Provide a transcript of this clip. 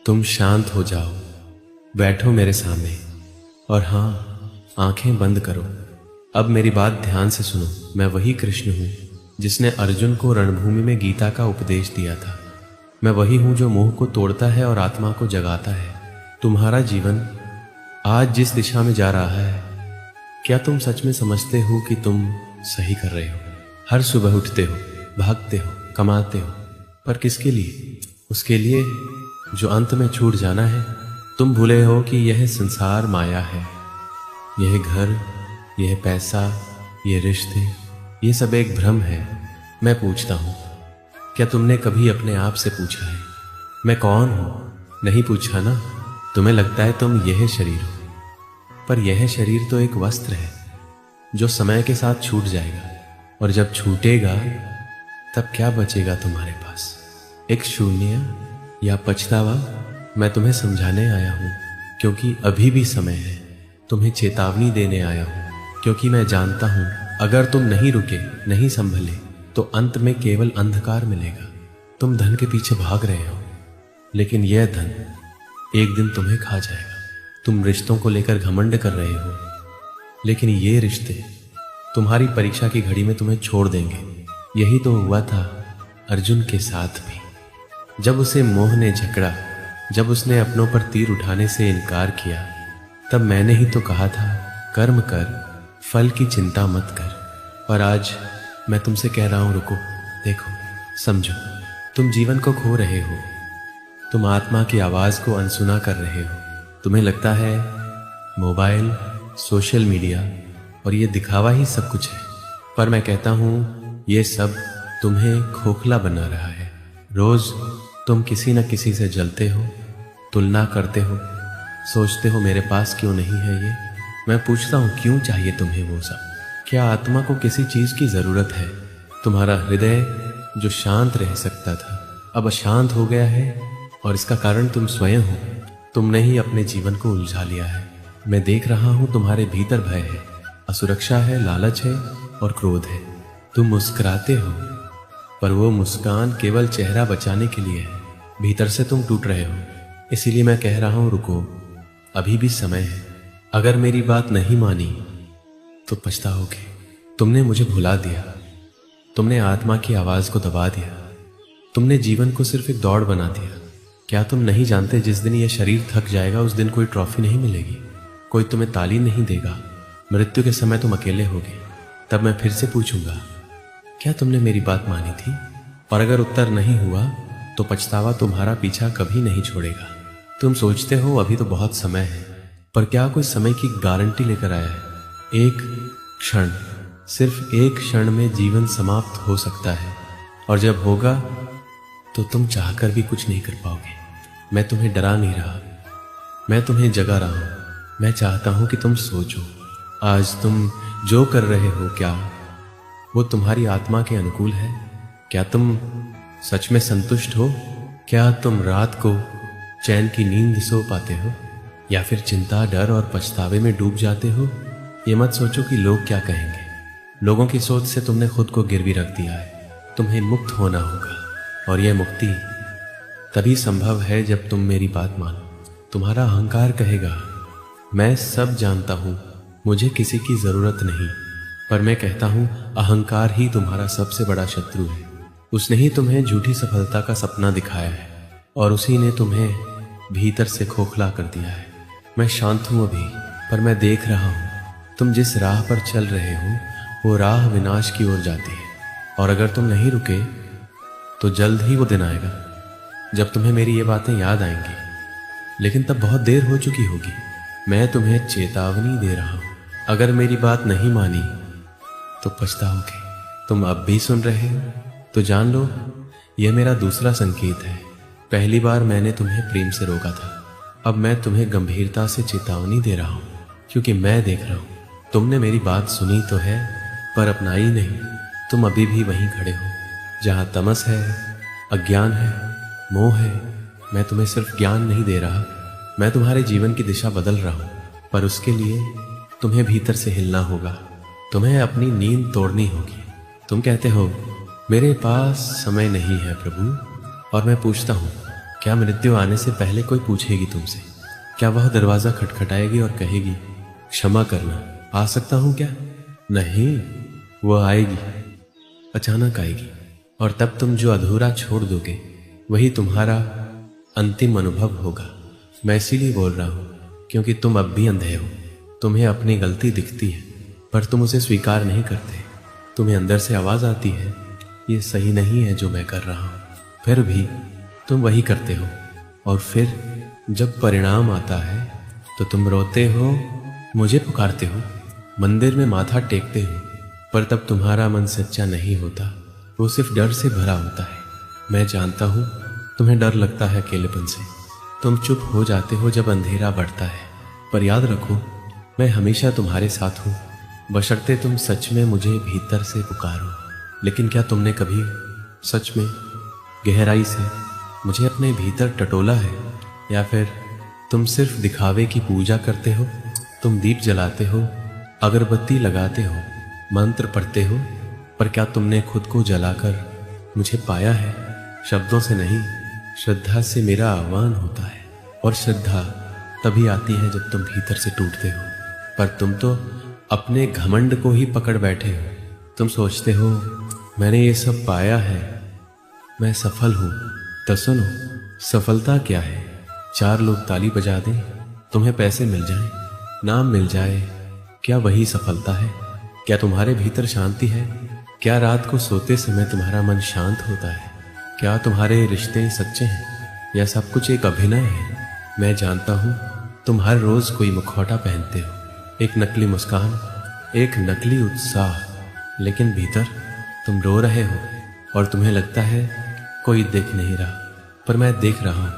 तुम शांत हो जाओ, बैठो मेरे सामने और हाँ, आंखें बंद करो। अब मेरी बात ध्यान से सुनो। मैं वही कृष्ण हूँ जिसने अर्जुन को रणभूमि में गीता का उपदेश दिया था। मैं वही हूँ जो मोह को तोड़ता है और आत्मा को जगाता है। तुम्हारा जीवन आज जिस दिशा में जा रहा है, क्या तुम सच में समझते हो कि तुम सही कर रहे हो? हर सुबह उठते हो, भागते हो, कमाते हो, पर किसके लिए? उसके लिए जो अंत में छूट जाना है। तुम भूले हो कि यह संसार माया है। यह घर, यह पैसा, ये रिश्ते, ये सब एक भ्रम है। मैं पूछता हूँ, क्या तुमने कभी अपने आप से पूछा है मैं कौन हूँ? नहीं पूछा ना। तुम्हें लगता है तुम यह शरीर हो, पर यह शरीर तो एक वस्त्र है जो समय के साथ छूट जाएगा, और जब छूटेगा तब क्या बचेगा तुम्हारे पास? एक शून्य या पछतावा? मैं तुम्हें समझाने आया हूँ क्योंकि अभी भी समय है। तुम्हें चेतावनी देने आया हूँ क्योंकि मैं जानता हूँ अगर तुम नहीं रुके, नहीं संभले, तो अंत में केवल अंधकार मिलेगा। तुम धन के पीछे भाग रहे हो, लेकिन यह धन एक दिन तुम्हें खा जाएगा। तुम रिश्तों को लेकर घमंड कर रहे हो, लेकिन ये रिश्ते तुम्हारी परीक्षा की घड़ी में तुम्हें छोड़ देंगे। यही तो हुआ था अर्जुन के साथ भी। जब उसे मोह ने जकड़ा, जब उसने अपनों पर तीर उठाने से इनकार किया, तब मैंने ही तो कहा था कर्म कर, फल की चिंता मत कर। और आज मैं तुमसे कह रहा हूं रुको, देखो, समझो। तुम जीवन को खो रहे हो। तुम आत्मा की आवाज को अनसुना कर रहे हो। तुम्हें लगता है मोबाइल, सोशल मीडिया और ये दिखावा ही सब कुछ है, पर मैं कहता हूं ये सब तुम्हें खोखला बना रहा है। रोज तुम किसी न किसी से जलते हो, तुलना करते हो, सोचते हो मेरे पास क्यों नहीं है ये। मैं पूछता हूँ क्यों चाहिए तुम्हें वो सब? क्या आत्मा को किसी चीज की जरूरत है? तुम्हारा हृदय जो शांत रह सकता था अब अशांत हो गया है, और इसका कारण तुम स्वयं हो। तुमने ही अपने जीवन को उलझा लिया है। मैं देख रहा हूँ तुम्हारे भीतर भय है, असुरक्षा है, लालच है और क्रोध है। तुम मुस्कुराते हो, पर वो मुस्कान केवल चेहरा बचाने के लिए है। भीतर से तुम टूट रहे हो। इसीलिए मैं कह रहा हूं रुको, अभी भी समय है। अगर मेरी बात नहीं मानी तो पछताओगे। तुमने मुझे भुला दिया, तुमने आत्मा की आवाज को दबा दिया, तुमने जीवन को सिर्फ एक दौड़ बना दिया। क्या तुम नहीं जानते जिस दिन यह शरीर थक जाएगा उस दिन कोई ट्रॉफी नहीं मिलेगी, कोई तुम्हें ताली नहीं देगा। मृत्यु के समय तुम अकेले होगे। तब मैं फिर से पूछूंगा, क्या तुमने मेरी बात मानी थी? और अगर उत्तर नहीं हुआ तो पछतावा तुम्हारा पीछा कभी नहीं छोड़ेगा। तुम सोचते हो अभी तो बहुत समय है, पर क्या कोई समय की गारंटी लेकर आया है? एक क्षण, सिर्फ एक क्षण में जीवन समाप्त हो सकता है, और जब होगा तो तुम चाहकर भी कुछ नहीं कर पाओगे। मैं तुम्हें डरा नहीं रहा, मैं तुम्हें जगा रहा हूं। मैं चाहता हूं कि तुम सोचो, आज तुम जो कर रहे हो क्या वो तुम्हारी आत्मा के अनुकूल है? क्या तुम सच में संतुष्ट हो? क्या तुम रात को चैन की नींद सो पाते हो, या फिर चिंता, डर और पछतावे में डूब जाते हो? ये मत सोचो कि लोग क्या कहेंगे। लोगों की सोच से तुमने खुद को गिरवी रख दिया है। तुम्हें मुक्त होना होगा, और यह मुक्ति तभी संभव है जब तुम मेरी बात मानो। तुम्हारा अहंकार कहेगा मैं सब जानता हूं, मुझे किसी की जरूरत नहीं, पर मैं कहता हूं अहंकार ही तुम्हारा सबसे बड़ा शत्रु है। उसने ही तुम्हें झूठी सफलता का सपना दिखाया है, और उसी ने तुम्हें भीतर से खोखला कर दिया है। मैं शांत हूं अभी, पर मैं देख रहा हूं तुम जिस राह पर चल रहे हो वो राह विनाश की ओर जाती है। और अगर तुम नहीं रुके तो जल्द ही वो दिन आएगा जब तुम्हें मेरी ये बातें याद आएंगी, लेकिन तब बहुत देर हो चुकी होगी। मैं तुम्हें चेतावनी दे रहा हूं, अगर मेरी बात नहीं मानी तो पछताओगे। तुम अब भी सुन रहे हो तो जान लो, यह मेरा दूसरा संकेत है। पहली बार मैंने तुम्हें प्रेम से रोका था, अब मैं तुम्हें गंभीरता से चेतावनी दे रहा हूं, क्योंकि मैं देख रहा हूं तुमने मेरी बात सुनी तो है, पर अपनाई नहीं। तुम अभी भी वहीं खड़े हो जहां तमस है, अज्ञान है, मोह है। मैं तुम्हें सिर्फ ज्ञान नहीं दे रहा, मैं तुम्हारे जीवन की दिशा बदल रहा हूं, पर उसके लिए तुम्हें भीतर से हिलना होगा। तुम्हें अपनी नींद तोड़नी होगी। तुम कहते हो मेरे पास समय नहीं है प्रभु, और मैं पूछता हूं क्या मृत्यु आने से पहले कोई पूछेगी तुमसे? क्या वह दरवाजा खटखटाएगी और कहेगी क्षमा करना, आ सकता हूं क्या? नहीं, वह आएगी, अचानक आएगी, और तब तुम जो अधूरा छोड़ दोगे वही तुम्हारा अंतिम अनुभव होगा। मैं इसीलिए बोल रहा हूं क्योंकि तुम अब भी अंधे हो। तुम्हें अपनी गलती दिखती है पर तुम उसे स्वीकार नहीं करते। तुम्हें अंदर से आवाज आती है ये सही नहीं है जो मैं कर रहा हूं, फिर भी तुम वही करते हो। और फिर जब परिणाम आता है तो तुम रोते हो, मुझे पुकारते हो, मंदिर में माथा टेकते हो, पर तब तुम्हारा मन सच्चा नहीं होता, वो सिर्फ डर से भरा होता है। मैं जानता हूं तुम्हें डर लगता है अकेलेपन से। तुम चुप हो जाते हो जब अंधेरा बढ़ता है, पर याद रखो मैं हमेशा तुम्हारे साथ हूं, बशर्ते तुम सच में मुझे भीतर से पुकारो। लेकिन क्या तुमने कभी सच में गहराई से मुझे अपने भीतर टटोला है, या फिर तुम सिर्फ दिखावे की पूजा करते हो? तुम दीप जलाते हो, अगरबत्ती लगाते हो, मंत्र पढ़ते हो, पर क्या तुमने खुद को जलाकर मुझे पाया है? शब्दों से नहीं, श्रद्धा से मेरा आह्वान होता है, और श्रद्धा तभी आती है जब तुम भीतर से टूटते हो। पर तुम तो अपने घमंड को ही पकड़ बैठे हो। तुम सोचते हो मैंने ये सब पाया है, मैं सफल हूं। तो सुनो, सफलता क्या है? 4 लोग ताली बजा दें, तुम्हें पैसे मिल जाएं, नाम मिल जाए, क्या वही सफलता है? क्या तुम्हारे भीतर शांति है? क्या रात को सोते समय तुम्हारा मन शांत होता है? क्या तुम्हारे रिश्ते सच्चे हैं, या सब कुछ एक अभिनय है? मैं जानता हूं तुम हर रोज कोई मुखौटा पहनते हो, एक नकली मुस्कान, एक नकली उत्साह, लेकिन भीतर तुम रो रहे हो और तुम्हें लगता है कोई देख नहीं रहा, पर मैं देख रहा हूं।